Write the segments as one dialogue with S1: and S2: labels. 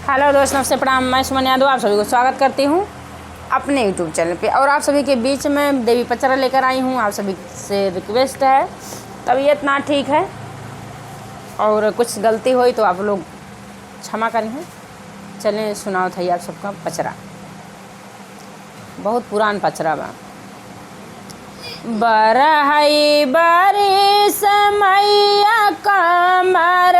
S1: Hello दोस्तों, नमस्ते, प्रणाम। मैं सुमन यादव आप सभी को स्वागत करती हूँ अपने यूट्यूब चैनल पे। और आप सभी के बीच में देवी पचरा लेकर आई हूँ। आप सभी से रिक्वेस्ट है, तबीयत ना ठीक है और कुछ गलती हुई तो आप लोग क्षमा करें। चलें सुनाओ था आप सबका पचरा, बहुत पुरान पचरा बा। बरहई बारिश मैया कमर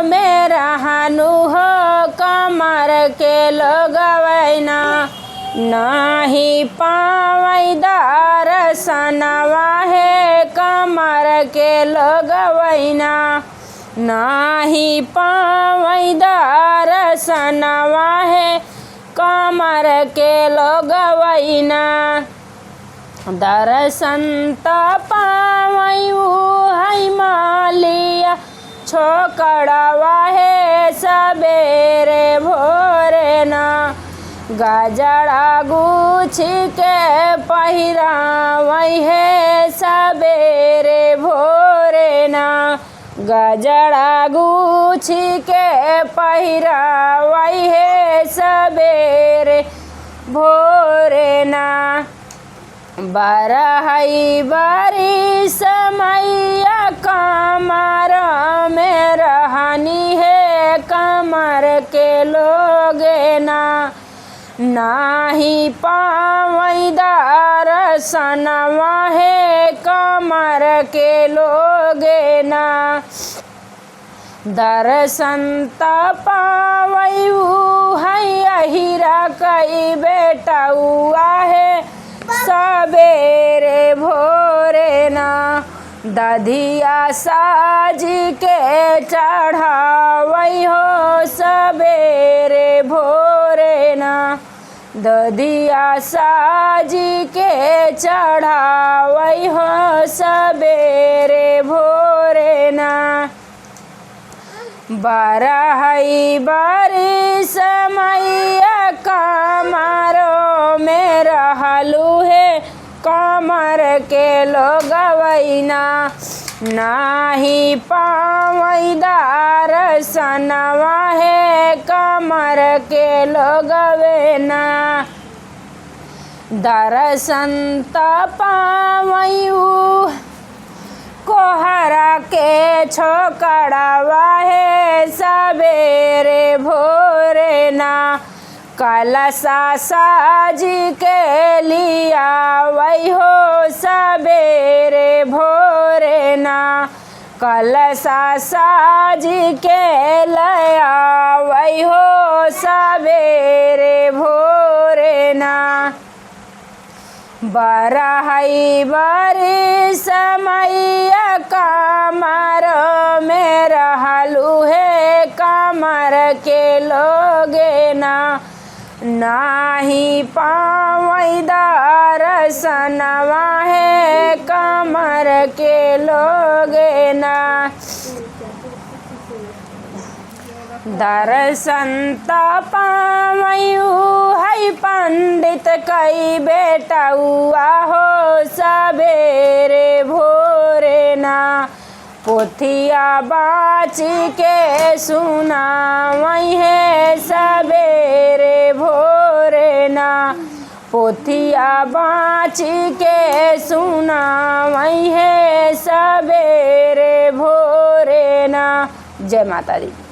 S1: में रहनु हो, कमर के लोगवैना नहीं पावई दर्शनवा है, कमर के लोगवैना नहीं पावई दर्शनवा है, कमर के लोगवैना दर्शन त पावयू है मालिया छोकड़वा है सबेरे भोरे ना, गजरा गुछी के पहिरावई है सबेरे भोरे ना, गजरा गुछी के पहिरावई है सबेरे भोरे ना। बरहई बारिश मैया कमर में रहनी है, कमर के लोगे ना नाही पावई दर्शनवा है, कमर के लोगे ना दर्शन त पावयू है हीरा कई बेटा हुआ है सबेरे भोरे ना, दधिया साजी के चढ़ावई हो सबेरे भोरे ना, दधिया साजी के चढ़ावई हो सबेरे भोरे ना। बरहई बारिश मैया कमरों में रहलू है, कमर के लोगवैना नाही पावई दर्शनवा है, कमर के लोगवैना दर्शन त पावयू कोहरा के छोकड़वा है सबेरे भोरे ना, कलशा साजी के लिया वही हो सबेरे भोरे ना, कलशा साजी के लया वही हो सबेरे भोरे ना। बरहई बारिश मैया कमर में रहलू है, कमर के लोगे ना नाही पावई दर्शनवा है, कमर के लोगे ना दर्शन त पावयू है पंडित कई बेटा हुआ हो सबेरे भोरे ना, पोथिया बाची के सुनावई है सबेरे भोरे ना, पोथिया बाची के सुनावई है सबेरे भोरे ना। जय माता दी।